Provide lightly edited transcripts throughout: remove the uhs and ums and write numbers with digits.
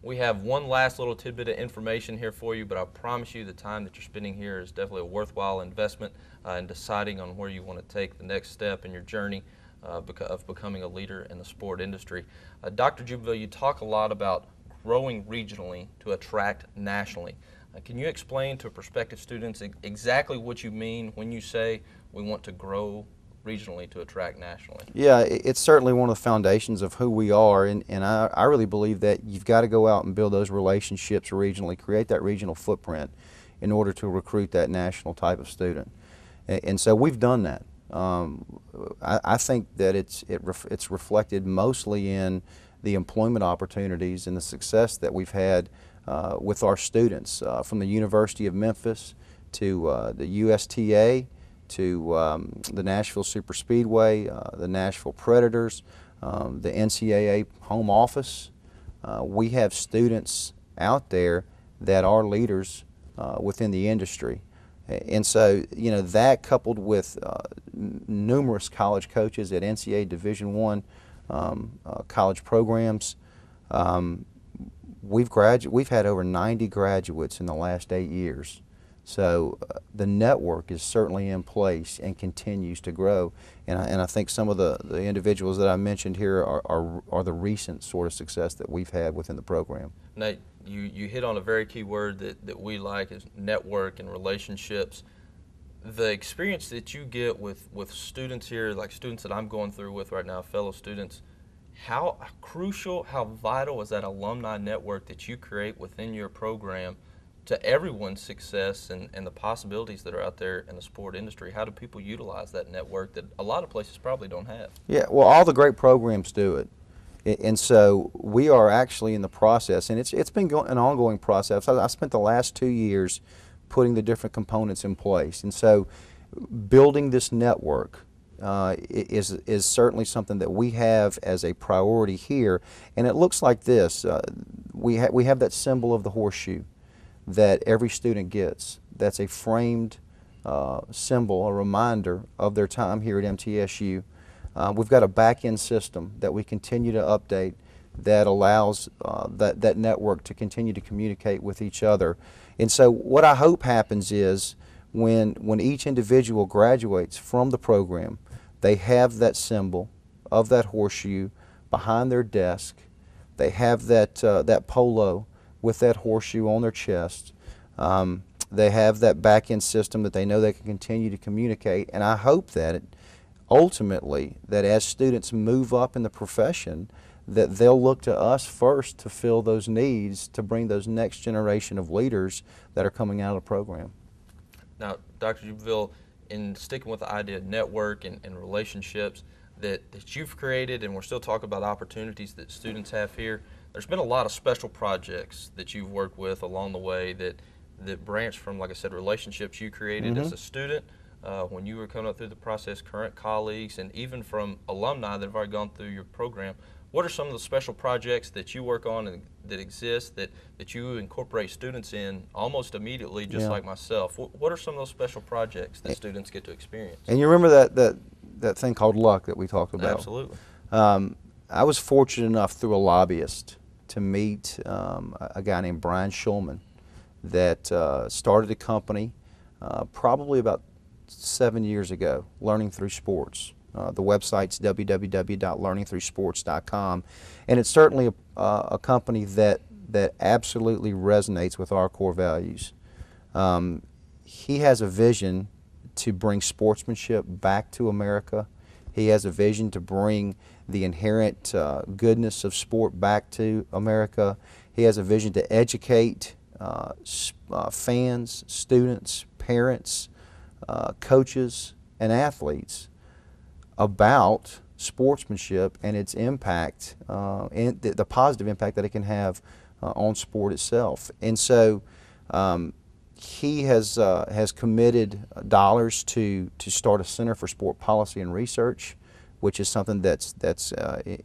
We have one last little tidbit of information here for you, but I promise you the time that you're spending here is definitely a worthwhile investment in deciding on where you want to take the next step in your journey of becoming a leader in the sport industry. Dr. Jubenville, you talk a lot about growing regionally to attract nationally. Can you explain to prospective students exactly what you mean when you say we want to grow regionally to attract nationally? Yeah, it's certainly one of the foundations of who we are, and I really believe that you've got to go out and build those relationships regionally, create that regional footprint in order to recruit that national type of student. And so we've done that. I think that it's reflected mostly in the employment opportunities and the success that we've had with our students from the University of Memphis to the USTA to the Nashville Superspeedway, the Nashville Predators, the NCAA home office. We have students out there that are leaders within the industry. And so, you know, that coupled with numerous college coaches at NCAA Division I college programs, we've had over 90 graduates in the last 8 years. So the network is certainly in place and continues to grow. And I think some of the individuals that I mentioned here are the recent sort of success that we've had within the program. Nate, you hit on a very key word that we like is network and relationships. The experience that you get with students here, like students that I'm going through with right now, fellow students, how crucial, how vital is that alumni network that you create within your program to everyone's success and the possibilities that are out there in the sport industry? How do people utilize that network that a lot of places probably don't have? Yeah, well, all the great programs do it. And so we are actually in the process, and it's been an ongoing process. I spent the last 2 years putting the different components in place. And so building this network is certainly something that we have as a priority here. And it looks like this. We have that symbol of the horseshoe that every student gets. That's a framed symbol, a reminder of their time here at MTSU. We've got a back-end system that we continue to update that allows that network to continue to communicate with each other. And so what I hope happens is when each individual graduates from the program, they have that symbol of that horseshoe behind their desk. They have that polo with that horseshoe on their chest. They have that back-end system that they know they can continue to communicate. And I hope that ultimately, that as students move up in the profession, that they'll look to us first to fill those needs, to bring those next generation of leaders that are coming out of the program. Now, Dr. Jubenville, in sticking with the idea of network and relationships that you've created, and we're still talking about opportunities that students have here, there's been a lot of special projects that you've worked with along the way that branch from, like I said, relationships you created as a student when you were coming up through the process, current colleagues, and even from alumni that have already gone through your program. What are some of the special projects that you work on and that exist that you incorporate students in almost immediately, just like myself? What are some of those special projects that students get to experience? And you remember that thing called luck that we talked about? Absolutely. I was fortunate enough through a lobbyist to meet a guy named Brian Schulman that started a company probably about 7 years ago, Learning Through Sports. The website's www.learningthroughsports.com, and it's certainly a company that absolutely resonates with our core values. He has a vision to bring sportsmanship back to America. He has a vision to bring the inherent goodness of sport back to America. He has a vision to educate fans, students, parents, coaches, and athletes about sportsmanship and its impact, and the positive impact that it can have on sport itself. And so he has committed dollars to start a Center for Sport Policy and Research, which is something that's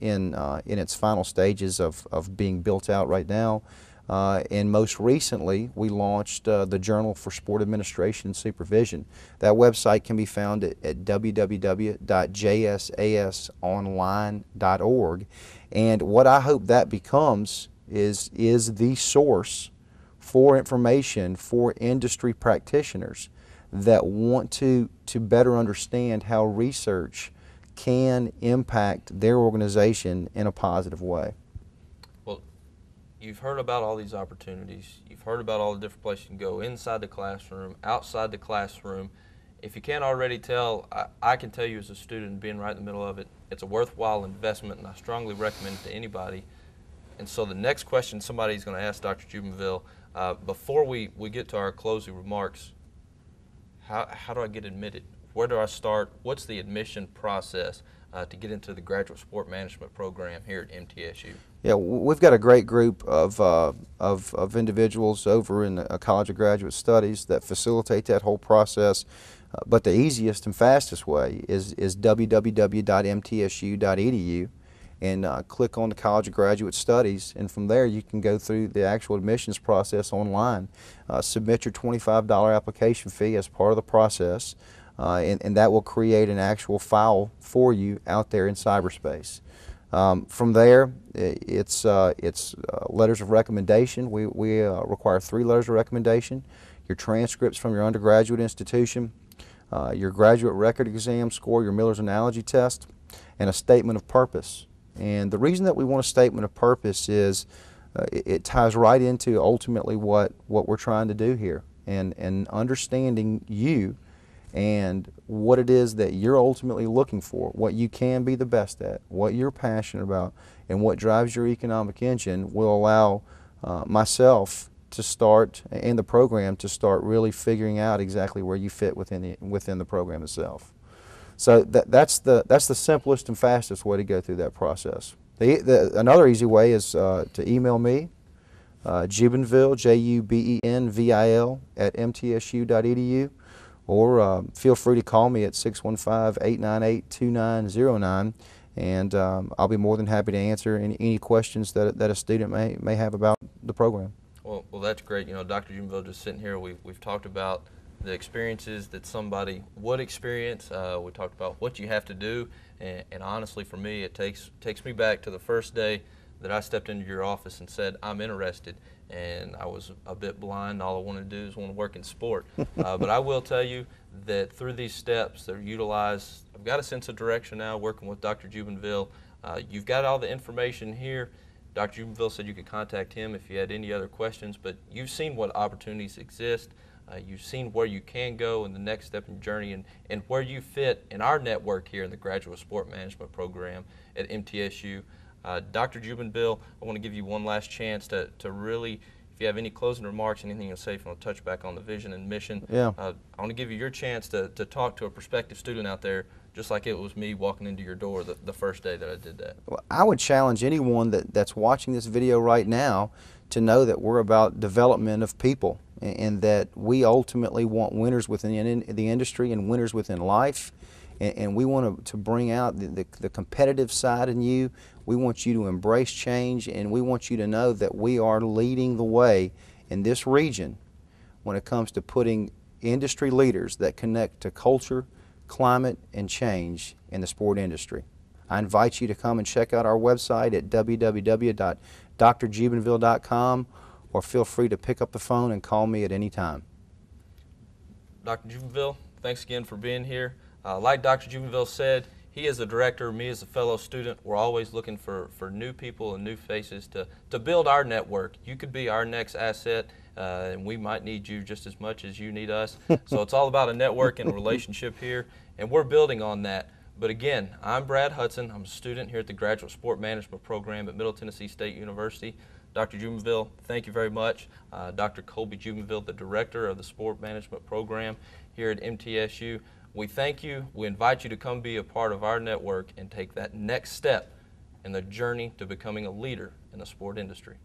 in its final stages of being built out right now. And most recently, we launched the Journal for Sport Administration and Supervision. That website can be found at www.jsasonline.org. And what I hope that becomes is the source for information for industry practitioners that want to better understand how research can impact their organization in a positive way. Well, you've heard about all these opportunities. You've heard about all the different places you can go inside the classroom, outside the classroom. If you can't already tell, I can tell you as a student being right in the middle of it, it's a worthwhile investment, and I strongly recommend it to anybody. And so the next question somebody's going to ask Dr. Jubenville, before we get to our closing remarks, how do I get admitted? Where do I start? What's the admission process to get into the Graduate Sport Management program here at MTSU? Yeah, we've got a great group of individuals over in the College of Graduate Studies that facilitate that whole process. But the easiest and fastest way is www.mtsu.edu and click on the College of Graduate Studies, and from there you can go through the actual admissions process online. Submit your $25 application fee as part of the process, and that will create an actual file for you out there in cyberspace. From there, it's letters of recommendation. We require 3 letters of recommendation, your transcripts from your undergraduate institution, your graduate record exam score, your Miller's Analogy Test, and a statement of purpose. And the reason that we want a statement of purpose is it ties right into ultimately what we're trying to do here, and understanding you and what it is that you're ultimately looking for, what you can be the best at, what you're passionate about, and what drives your economic engine will allow myself to start, and the program to start really figuring out exactly where you fit within the program itself. So that's the simplest and fastest way to go through that process. Another easy way is to email me, Jubenville, Jubenville @mtsu.edu, or feel free to call me at 615-898-2909, and I'll be more than happy to answer any questions that a student may have about the program. Well, that's great. You know, Dr. Jubenville, just sitting here, we've talked about the experiences that somebody would experience. We talked about what you have to do, and honestly, for me, it takes me back to the first day that I stepped into your office and said, I'm interested. And I was a bit blind. All I wanted to do is want to work in sport. But I will tell you that through these steps that are utilized, I've got a sense of direction now working with Dr. Jubenville. You've got all the information here. Dr. Jubenville said you could contact him if you had any other questions, but you've seen what opportunities exist. You've seen where you can go in the next step in your journey, and where you fit in our network here in the Graduate Sport Management program at MTSU. Dr. Jubenville, I want to give you one last chance to really, if you have any closing remarks, anything to say, if you want to touch back on the vision and mission. Yeah. I want to give you your chance to talk to a prospective student out there, just like it was me walking into your door the first day that I did that. Well, I would challenge anyone that's watching this video right now to know that we're about development of people, and that we ultimately want winners within the industry and winners within life. And we want to bring out the competitive side in you. We want you to embrace change, and we want you to know that we are leading the way in this region when it comes to putting industry leaders that connect to culture, climate, and change in the sport industry. I invite you to come and check out our website at www.drjubenville.com, or feel free to pick up the phone and call me at any time. Dr. Jubenville, thanks again for being here. Like Dr. Jubenville said, he is a director, me as a fellow student. We're always looking for new people and new faces to build our network. You could be our next asset, and we might need you just as much as you need us. So it's all about a network and a relationship here, and we're building on that. But again, I'm Brad Hudson. I'm a student here at the Graduate Sport Management program at Middle Tennessee State University. Dr. Jubenville, thank you very much. Dr. Colby Jubenville, the director of the Sport Management program here at MTSU. We thank you. We invite you to come be a part of our network and take that next step in the journey to becoming a leader in the sport industry.